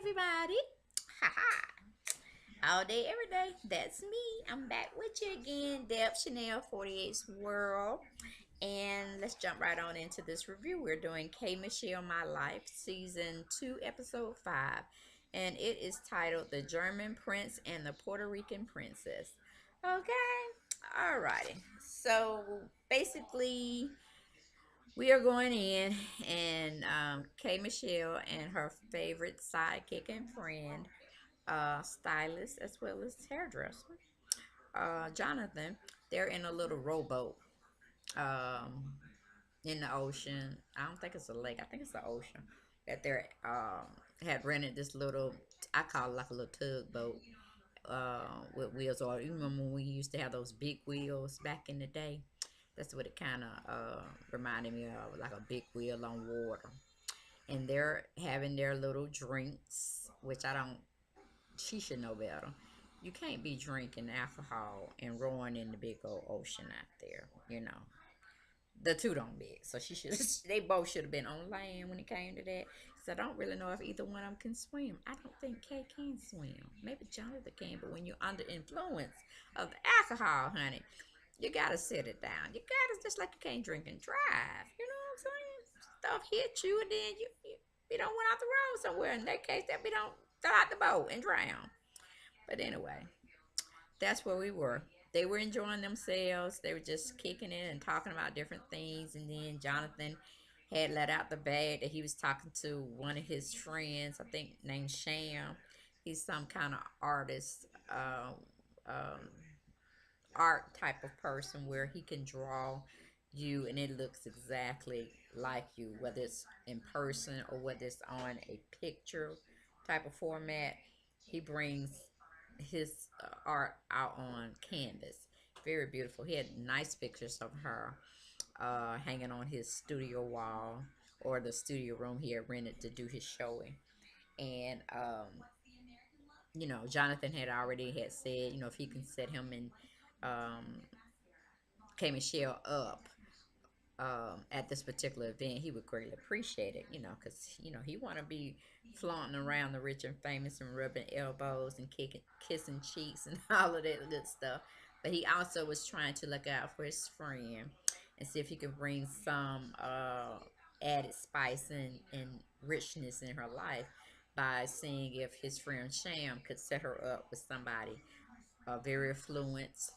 everybody. Haha. All day, every day. That's me. I'm back with you again, Deb Chanel 48's World. And let's jump right on into this review. We're doing K Michelle My Life, Season 2, Episode 5. And it is titled The German Prince and the Puerto Rican Princess. Okay? Alrighty. So basically, we are going in, and K Michelle and her favorite sidekick and friend, stylist as well as hairdresser, Jonathan, they're in a little rowboat um, in the ocean. I don't think it's a lake. I think it's the ocean that they're had rented this little. I call it like a little tugboat with wheels. Or you remember when we used to have those big wheels back in the day? That's what it kind of reminded me of, like a big wheel on water. And they're having their little drinks, which I don't. She should know better. You can't be drinking alcohol and rowing in the big old ocean out there. The two don't mix. So she should. They both should have been on land when it came to that. So I don't really know if either one of them can swim. I don't think Kay can swim. Maybe Jonathan can, but when you're under influence of the alcohol, honey, you gotta sit it down. You gotta, just like you can't drink and drive. You know what I'm saying? Stuff hit you, and then you don't went off the road somewhere. In that case, that we don't fell out the boat and drown. But anyway, that's where we were. They were enjoying themselves. They were just kicking it and talking about different things. And then Jonathan had let out the bag that he was talking to one of his friends, I think named Sham. He's some kind of artist, um, art type of person where he can draw you and it looks exactly like you, whether it's in person or whether it's on a picture type of format. He brings his art out on canvas. Very beautiful. He had nice pictures of her hanging on his studio wall or the studio room he had rented to do his showing. And Jonathan had already had said, if he can set him and um, K Michelle up at this particular event, he would greatly appreciate it, because, he want to be flaunting around the rich and famous and rubbing elbows and kissing cheeks and all of that good stuff. But he also was trying to look out for his friend and see if he could bring some added spice and richness in her life by seeing if his friend Sham could set her up with somebody very affluent,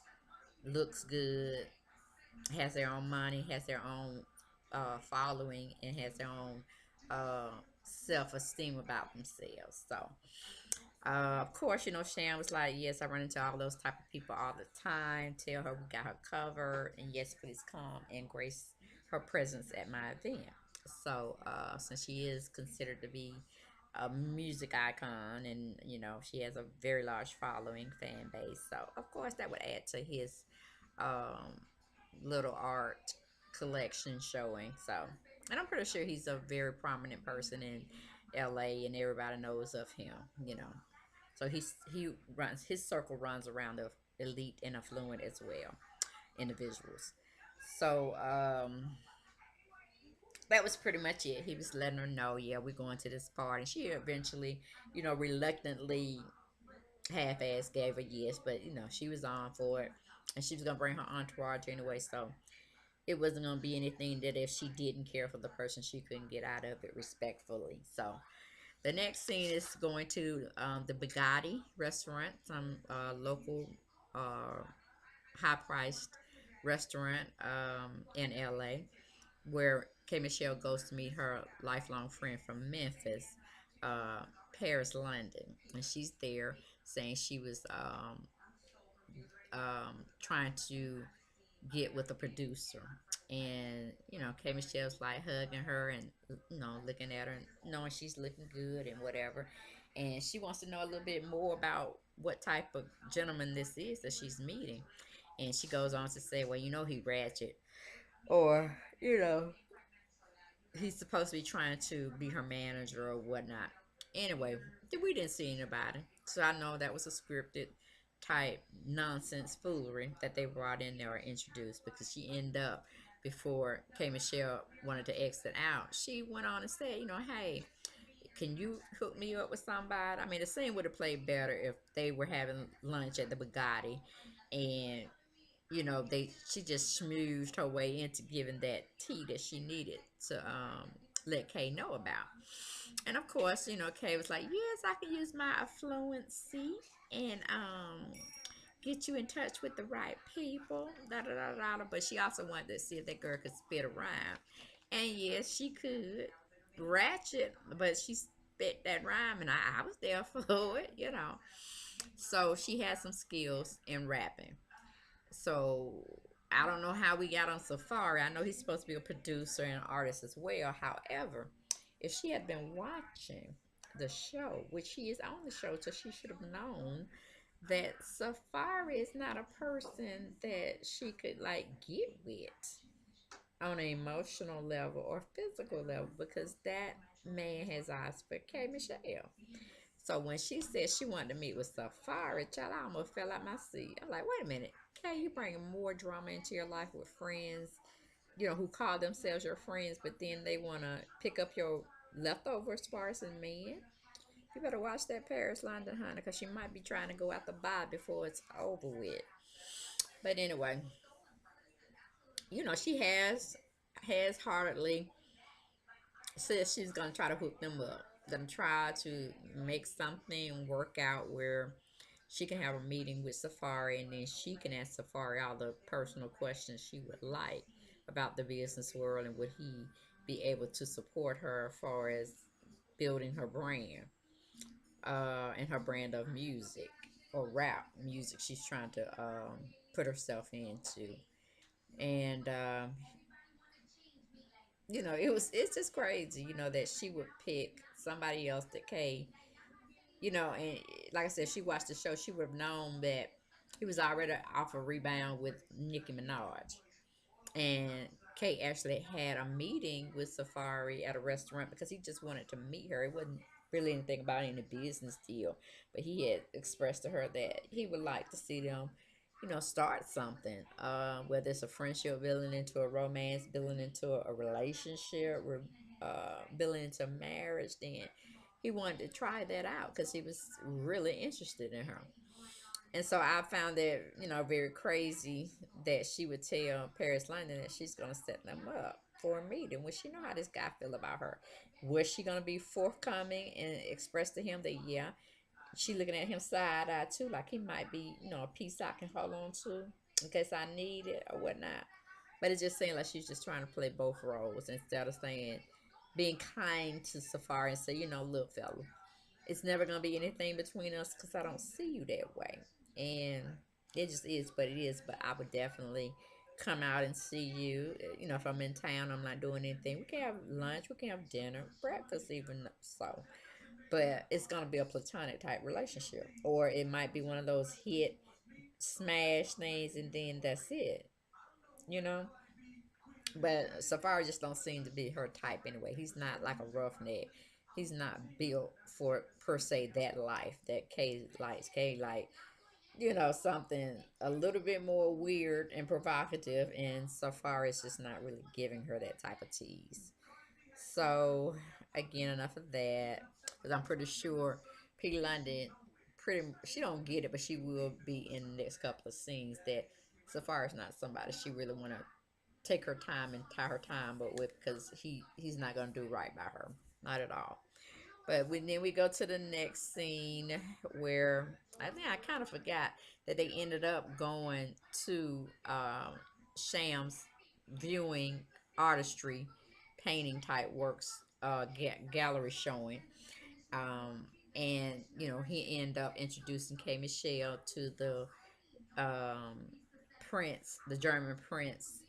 looks good, has their own money, has their own following, and has their own self-esteem about themselves. So, of course, Shan was like, yes, I run into all those type of people all the time. Tell her we got her covered, and yes, please come and grace her presence at my event. So, since she is considered to be a music icon, and she has a very large following fan base, so of course that would add to his um, little art collection showing. So, and I'm pretty sure he's a very prominent person in LA and everybody knows of him, So he runs, his circle runs around the elite and affluent as well, individuals. So, that was pretty much it. He was letting her know, yeah, we're going to this party. She eventually, reluctantly half-ass gave a yes, but she was on for it. And she was gonna bring her entourage anyway, so it wasn't going to be anything that if she didn't care for the person, she couldn't get out of it respectfully. So the next scene is going to the Bugatti restaurant, some local uh, high-priced restaurant in LA, where K. Michelle goes to meet her lifelong friend from Memphis, uh, Paris, London. And she's there saying she was trying to get with a producer. And, K Michelle's like hugging her and, looking at her and knowing she's looking good and whatever. And she wants to know a little bit more about what type of gentleman this is that she's meeting. And she goes on to say, well, he ratchet. Or, he's supposed to be trying to be her manager or whatnot. Anyway, we didn't see anybody. So I know that was a scripted type nonsense foolery that they brought in there or introduced, because she ended up, before K Michelle wanted to exit out, she went on and said, hey, can you hook me up with somebody? I mean, the scene would have played better if they were having lunch at the Bugatti, and she just smoothed her way into giving that tea that she needed to let Kay know about. And of course, Kay was like, "Yes, I can use my affluency and get you in touch with the right people." Da da da da. But she also wanted to see if that girl could spit a rhyme, and yes, she could. Ratchet, but she spit that rhyme, and I was there for it. So she had some skills in rapping. So I don't know how we got on Safaree. I know he's supposed to be a producer and artist as well. However, if she had been watching the show, which she is on the show, so she should have known that Safaree is not a person that she could like get with on an emotional level or physical level, because that man has eyes for K Michelle. So when she said she wanted to meet with Safaree, child, I almost fell out my seat. I'm like, wait a minute, Kay, you bringing more drama into your life with friends, who call themselves your friends, but then they want to pick up your leftovers as far as in men. You better watch that Paris London, honey, because she might be trying to go out the bar before it's over with. But anyway, she has heartedly says she's gonna try to hook them up. Gonna try to make something work out where she can have a meeting with Safaree, and then she can ask Safaree all the personal questions she would like about the business world, and would he be able to support her as far as building her brand, and her brand of music or rap music she's trying to put herself into. And it's just crazy, that she would pick somebody else that Kay, and like I said, she watched the show, she would have known that he was already off a rebound with Nicki Minaj. And Kay actually had a meeting with Safaree at a restaurant because he just wanted to meet her. It wasn't really anything about any business deal, but he had expressed to her that he would like to see them, start something. Whether it's a friendship building into a romance, building into a relationship, building into marriage. Then he wanted to try that out because he was really interested in her. And so I found that, very crazy that she would tell Paris London that she's going to set them up for a meeting when she know how this guy feel about her. Was she going to be forthcoming and express to him that, yeah, she looking at him side eye too, like he might be, a piece I can hold on to in case I need it or whatnot. But it just seemed like she's just trying to play both roles instead of saying, being kind to Safaree and say, look, fella, it's never gonna be anything between us because I don't see you that way, and it just is. But it is. But I would definitely come out and see you. If I'm in town, I'm not doing anything. We can have lunch. We can have dinner, breakfast, even so. But it's gonna be a platonic type relationship, or it might be one of those hit smash things, and then that's it. You know. But Safari just don't seem to be her type anyway. He's not like a roughneck. He's not built for per se that life that Kay likes. Kay like, something a little bit more weird and provocative, and Safari is just not really giving her that type of tease. So again, enough of that. Because I'm pretty sure P. London, pretty she don't get it, but she will be in the next couple of scenes that Safari is not somebody she really want to take her time and tie her time but with, because he's not gonna do right by her, not at all. But then we go to the next scene where I think I kind of forgot that they ended up going to Sham's viewing artistry painting type works, gallery showing, um, and he ended up introducing K Michelle to the um, prince, the German prince,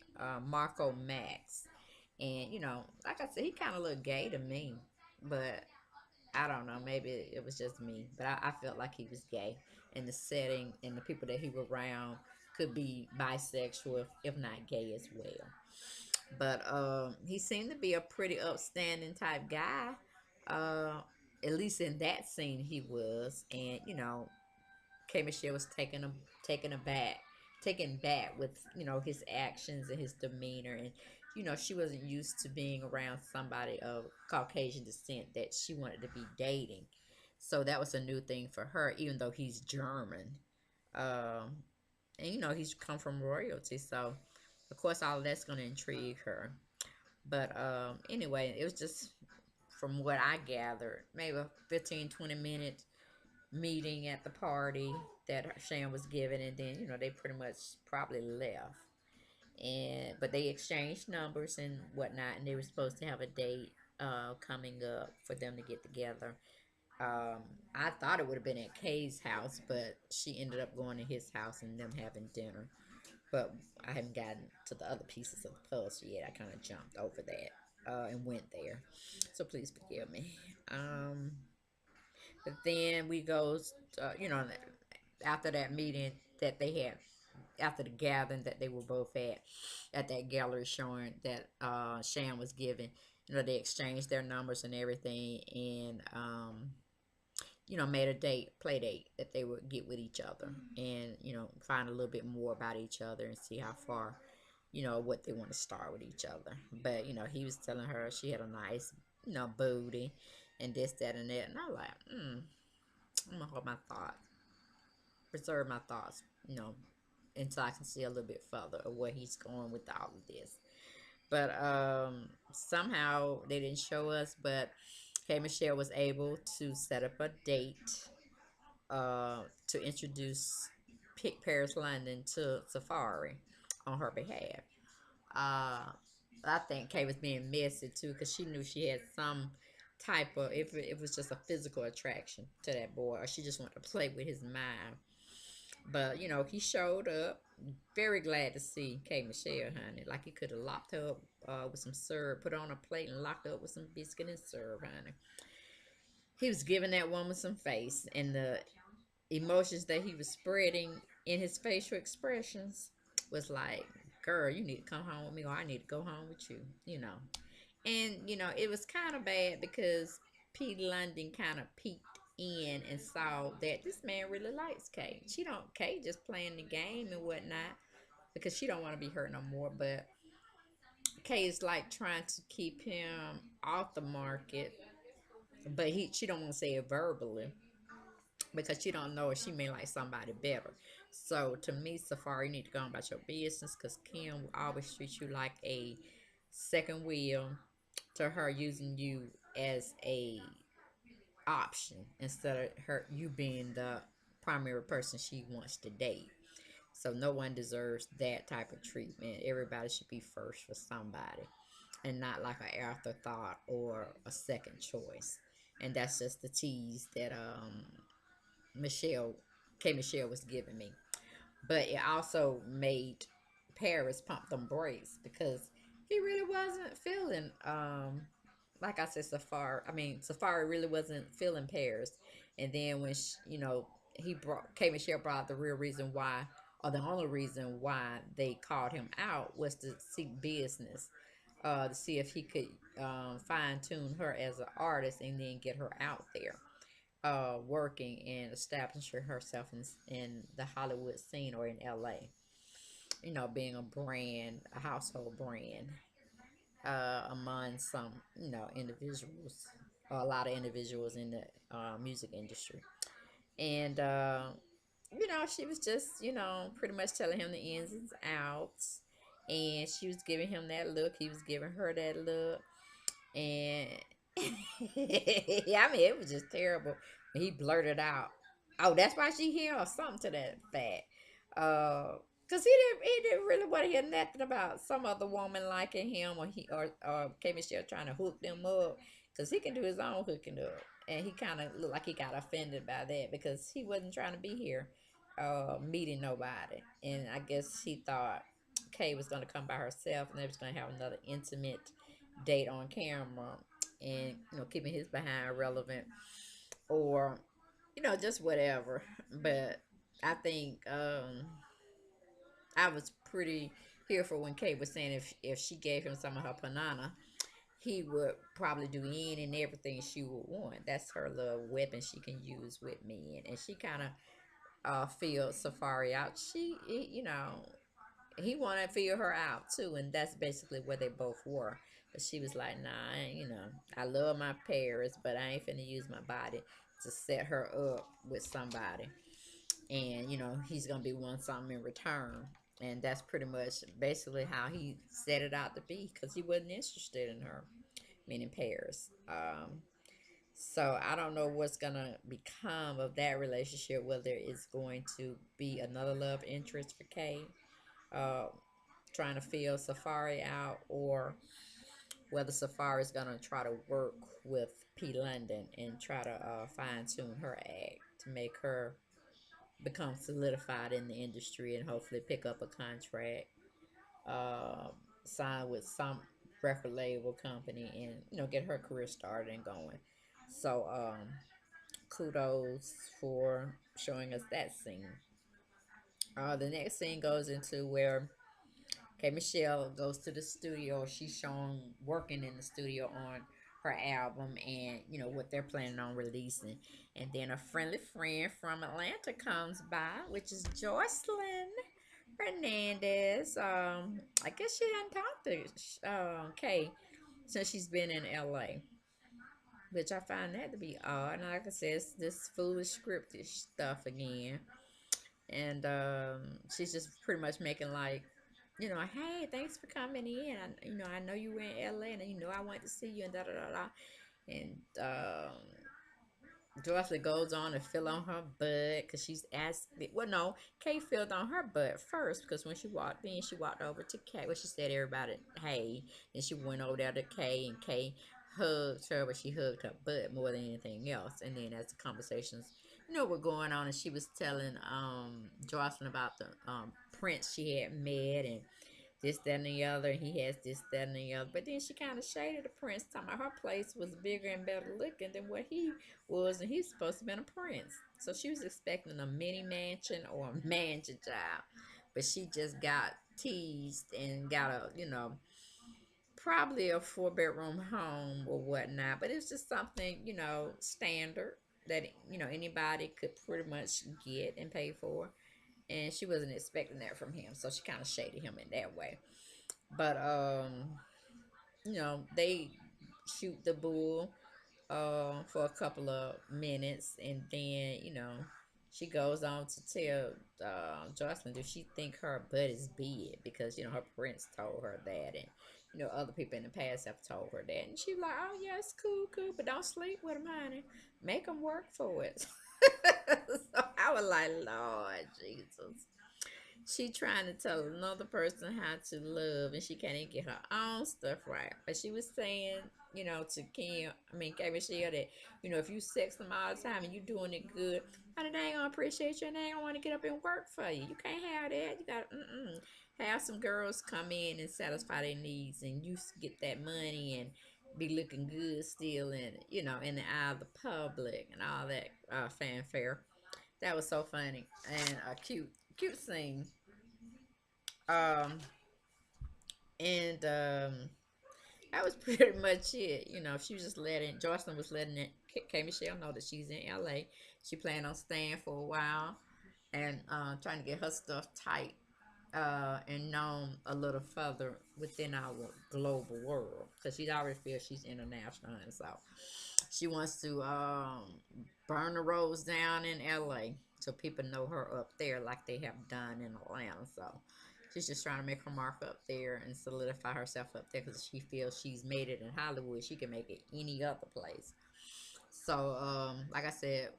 Marco Max. And, like I said, he kind of looked gay to me. But I don't know. Maybe it was just me. But I felt like he was gay. And the setting and the people that he was around could be bisexual, if not gay as well. But he seemed to be a pretty upstanding type guy. Uh, at least in that scene, he was. And, K Michelle was taken aback with his actions and his demeanor, and she wasn't used to being around somebody of Caucasian descent that she wanted to be dating. So that was a new thing for her, even though he's German. Um, and he's come from royalty, so of course all of that's going to intrigue her. But anyway, it was just from what I gathered, maybe a 15-20 minute meeting at the party that Shan was giving, and then they pretty much probably left. And but they exchanged numbers and whatnot, and they were supposed to have a date coming up for them to get together. um, I thought it would have been at Kay's house, but she ended up going to his house and them having dinner. But I haven't gotten to the other pieces of the puzzle yet. I kind of jumped over that and went there. So please forgive me. But then we go, after that meeting that they had, after the gathering that they were both at that gallery showing that Shan was giving, they exchanged their numbers and everything, and made a play date that they would get with each other and, find a little bit more about each other and see how far, what they want to start with each other. But, he was telling her she had a nice, booty and this, that, and that. And I was like, I'm going to hold my thoughts, preserve my thoughts, until I can see a little bit further of where he's going with all of this. But somehow they didn't show us, but K Michelle was able to set up a date to introduce Paris London to Safaree on her behalf. Uh, I think Kay was being messy too because she knew she had some type of, if it was just a physical attraction to that boy, or she just wanted to play with his mind. But he showed up. Very glad to see K Michelle, honey. Like he could have locked her up with some syrup, put her on a plate, and locked her up with some biscuit and syrup, honey. He was giving that woman some face, and the emotions that he was spreading in his facial expressions was like, girl, you need to come home with me, or I need to go home with you. And it was kind of bad because P. London kind of peeked in and saw that this man really likes Kay. Kay just playing the game and whatnot because she don't want to be hurt no more. But Kay is like trying to keep him off the market, but she don't want to say it verbally because she don't know if she may like somebody better. So to me, Safaree, you need to go on about your business because Kim will always treat you like a second wheel to her, using you as a option instead of you being the primary person she wants to date. So no one deserves that type of treatment. Everybody should be first for somebody and not like an afterthought or a second choice. And that's just the tease that Michelle K Michelle was giving me. But it also made Paris pump them brakes because he really wasn't feeling like I said, Safaree really wasn't feeling Paris. And then when he brought K Michelle brought the real reason why, or the only reason why they called him out was to seek business, to see if he could fine tune her as an artist and then get her out there working and establishing herself in the Hollywood scene or in LA. Being a brand, a household brand among some, individuals, a lot of individuals in the music industry. And, she was just, pretty much telling him the ins and outs. And she was giving him that look. He was giving her that look. And yeah, it was just terrible. He blurted out, "Oh, that's why she here," or something to that fact. Cause he didn't really want to hear nothing about some other woman liking him, or K Michelle trying to hook them up. Cause he can do his own hooking up, and he kind of looked like he got offended by that because he wasn't trying to be here, meeting nobody. And I guess he thought Kay was gonna come by herself, and they was gonna have another intimate date on camera, and keeping his behind relevant, or just whatever. But I think I was pretty fearful when Kate was saying if she gave him some of her panana, he would probably do any and everything she would want. That's her little weapon she can use with men. And she kind of filled Safaree out. he wanted to feel her out too, and that's basically where they both were. But she was like, "Nah, I love my Paris, but I ain't finna use my body to set her up with somebody, and he's gonna be wanting something in return." And that's pretty much basically how he set it out to be, because he wasn't interested in her, meaning Paris. So I don't know what's gonna become of that relationship, whether it's going to be another love interest for Kay, uh, trying to feel Safaree out, or whether Safaree is gonna try to work with P. London and try to fine tune her act to make her become solidified in the industry and hopefully pick up a contract, uh, sign with some record label company, and get her career started and going. So kudos for showing us that scene. The next scene goes into where K Michelle goes to the studio. She's shown working in the studio on her album, and what they're planning on releasing. And then a friendly friend from Atlanta comes by, which is Joseline Hernandez. I guess she hadn't talked to Kay since she's been in LA, which I find that to be odd. And like I said, it's this foolish scripted stuff again. And she's just pretty much making like, hey, thanks for coming in. I know you were in LA, and I wanted to see you, and da da da da. And Dorothy goes on to fill on her butt because she's asked. Well, no, Kay filled on her butt first, because when she walked in, she walked over to Kay. Well, she said everybody, hey, and she went over there to Kay, and Kay hugged her, but she hugged her butt more than anything else. And then as the conversations, were going on, and she was telling Jocelyn about the prince she had met, and this, that, and the other, and he has this, that, and the other. But then she kind of shaded the prince, talking about her place was bigger and better looking than what he was, and he's supposed to be a prince. So she was expecting a mini mansion or a mansion child, but she just got teased and got a, probably a 4-bedroom home or whatnot. But it's just something, standard that, anybody could pretty much get and pay for. And she wasn't expecting that from him, so she kind of shaded him in that way. But they shoot the bull for a couple of minutes, and then she goes on to tell Jocelyn, does she think her butt is big, because her prince told her that, and other people in the past have told her that, and she's like, oh yeah, it's cool, but don't sleep with him, honey. Make him work for it. So I was like, Lord Jesus. She trying to tell another person how to love, and she can't even get her own stuff right. But she was saying, to K Michelle, that, if you sex them all the time and you doing it good, honey, they ain't gonna appreciate you, and they ain't gonna want to get up and work for you. You can't have that. You gotta have some girls come in and satisfy their needs, and you get that money and be looking good still, and in the eye of the public and all that fanfare. That was so funny and a cute scene. Um, and that was pretty much it. She was just letting Jocelyn was letting it K Michelle know that she's in LA. She planned on staying for a while, and trying to get her stuff tight and known a little further within our global world, because she already feels she's international, and so she wants to burn the roads down in LA so people know her up there like they have done in Atlanta. So she's just trying to make her mark up there and solidify herself up there, because she feels she's made it in Hollywood. She can make it any other place. So, like I said,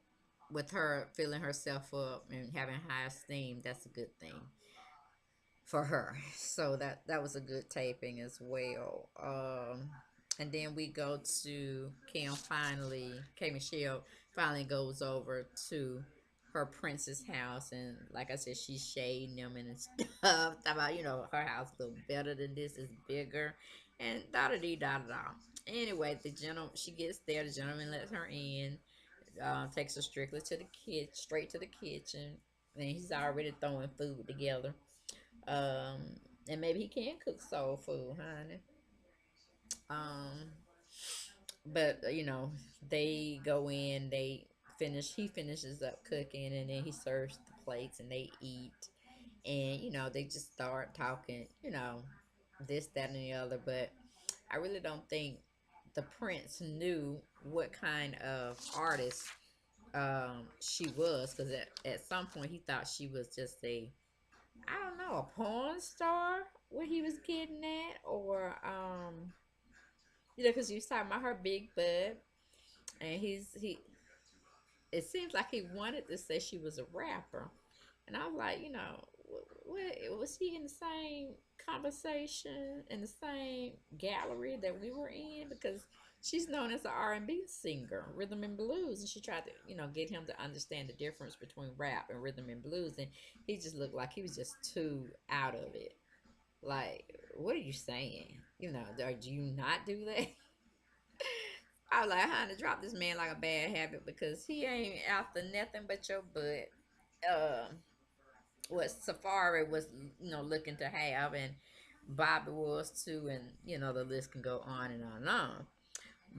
with her filling herself up and having high esteem, that's a good thing for her. So that was a good taping as well. And then we go to K Michelle finally goes over to her prince's house, and like I said, she's shading them and stuff. About her house a little better than this, is bigger, and da da dee da da da. Anyway, the gentleman, she gets there. The gentleman lets her in. Takes her strictly to the straight to the kitchen, and he's already throwing food together. Um, and maybe he can cook soul food, honey. Um, but they go in, they finish. He finishes up cooking, and then he serves the plates, and they eat. And they just start talking, this, that, and the other. But I really don't think the prince knew what kind of artist she was, because at some point he thought she was just a, I don't know, a porn star, what he was getting at, or because you was talking about her big butt, and he it seems like he wanted to say she was a rapper. And I was like, what, was he in the same conversation, in the same gallery that we were in? Because she's known as an R&B singer, rhythm and blues, and she tried to, get him to understand the difference between rap and rhythm and blues, and he just looked like he was just too out of it. Like, what are you saying? Do you not do that? I was like, honey, drop this man like a bad habit, because he ain't after nothing but your butt. Um, what Safaree was, looking to have, and Bobby was too, and the list can go on and on and on.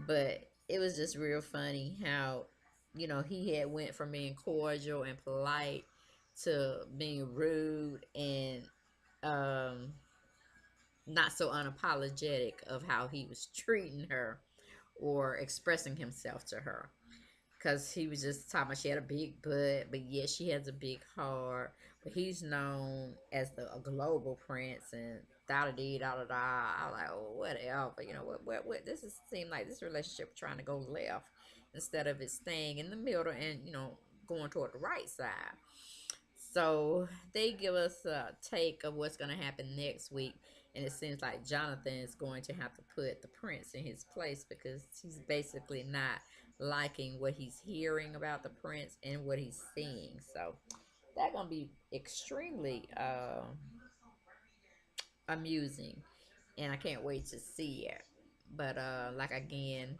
But it was just real funny how, he had went from being cordial and polite to being rude and um not so unapologetic of how he was treating her or expressing himself to her, because he was just talking about she had a big butt, but yes, she has a big heart. But he's known as the a global prince, and da da dee da da da. I was like, oh, whatever. What? This is seem like this relationship trying to go left instead of it staying in the middle and going toward the right side. So they give us a take of what's going to happen next week, and it seems like Jonathan is going to have to put the prince in his place, because he's basically not liking what he's hearing about the prince and what he's seeing. So that's gonna be extremely amusing, and I can't wait to see it. But like again,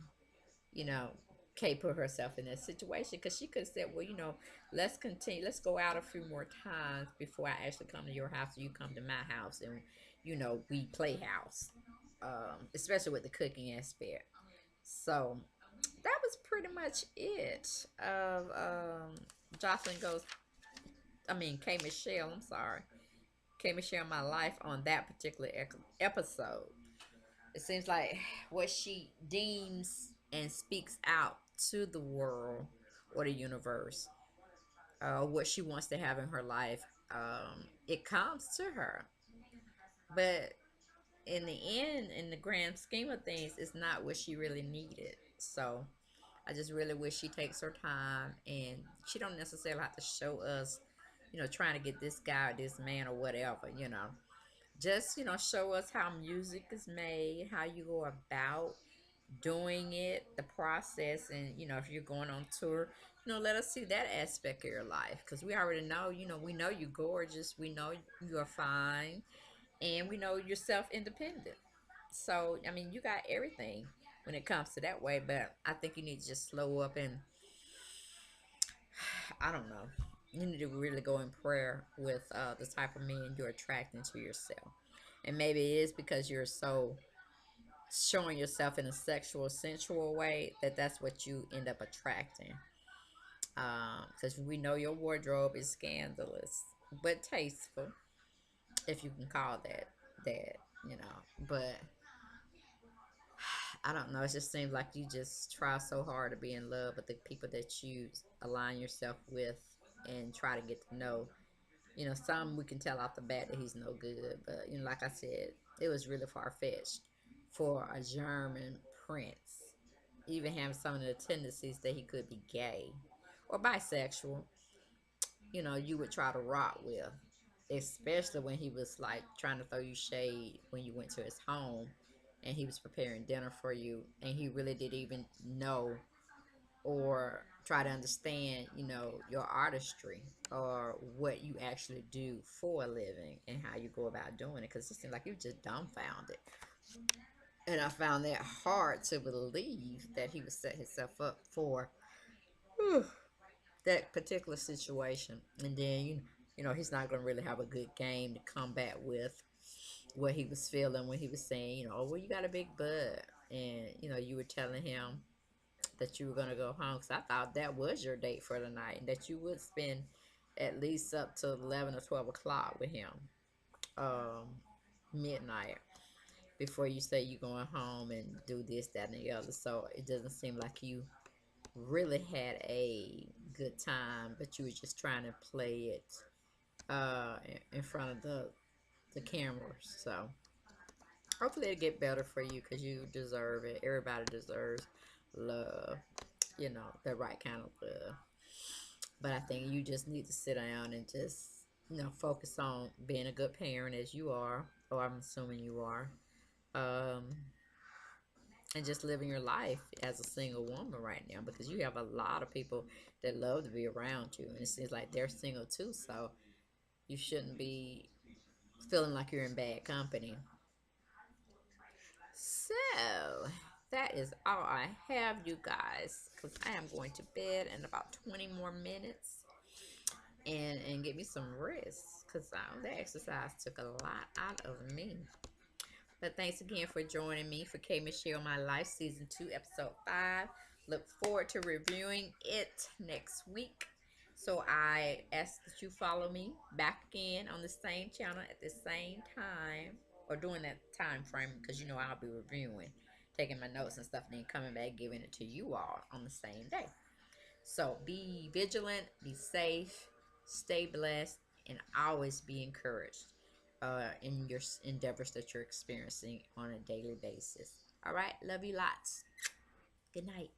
you know, Kay put herself in that situation, because she could have said, well, let's continue, let's go out a few more times before I actually come to your house, or you come to my house, and we play house, especially with the cooking aspect. So that was pretty much it of Jocelyn goes, I mean, K Michelle, I'm sorry, K Michelle, my life on that particular episode. It seems like what she deems and speaks out to the world or the universe, what she wants to have in her life, it comes to her. But in the end, in the grand scheme of things, it's not what she really needed. So I just really wish she takes her time, and she don't necessarily have to show us, trying to get this guy or this man or whatever. Just, show us how music is made, how you go about doing it, the process, and if you're going on tour, let us see that aspect of your life, because we already know, we know you're gorgeous, we know you're fine, and we know you're self-independent. So I mean, you got everything when it comes to that way. But I think you need to just slow up, and I don't know, you need to really go in prayer with the type of men you're attracting to yourself. And maybe it is because you're so showing yourself in a sexual, sensual way, that's what you end up attracting. Because we know your wardrobe is scandalous, but tasteful, if you can call that, But I don't know. It just seems like you just try so hard to be in love with the people that you align yourself with and try to get to know. Some we can tell off the bat that he's no good, but like I said, it was really far fetched for a German prince, even having some of the tendencies that he could be gay or bisexual. You would try to rock with, especially when he was like trying to throw you shade when you went to his home and he was preparing dinner for you, and he really didn't even know or try to understand, your artistry or what you actually do for a living and how you go about doing it, because it seemed like you just dumbfounded. And I found that hard to believe that he would set himself up for whew, that particular situation. And then, he's not going to really have a good game to combat with what he was feeling when he was saying, oh, well, you got a big butt. And, you were telling him that you were going to go home, because I thought that was your date for the night, and that you would spend, at least up to 11 or 12 o'clock with him, um, midnight, before you say you're going home and do this, that, and the other. So it doesn't seem like you really had a good time, but you were just trying to play it in front of the cameras. So hopefully it'll get better for you because you deserve it. Everybody deserves love, the right kind of love. But I think you just need to sit down and just, focus on being a good parent as you are, or I'm assuming you are. Um, and just living your life as a single woman right now because you have a lot of people that love to be around you. And it seems like they're single too. So you shouldn't be feeling like you're in bad company. So that is all I have, you guys, because I am going to bed in about 20 more minutes and get me some rest because the exercise took a lot out of me. But thanks again for joining me for K Michelle My Life Season 2, Episode 5. Look forward to reviewing it next week. So I ask that you follow me back again on the same channel at the same time, or during that time frame, because I'll be reviewing, taking my notes and stuff, and then coming back giving it to you all on the same day. So be vigilant, be safe, stay blessed, and always be encouraged in your endeavors that you're experiencing on a daily basis. All right, love you lots. Good night.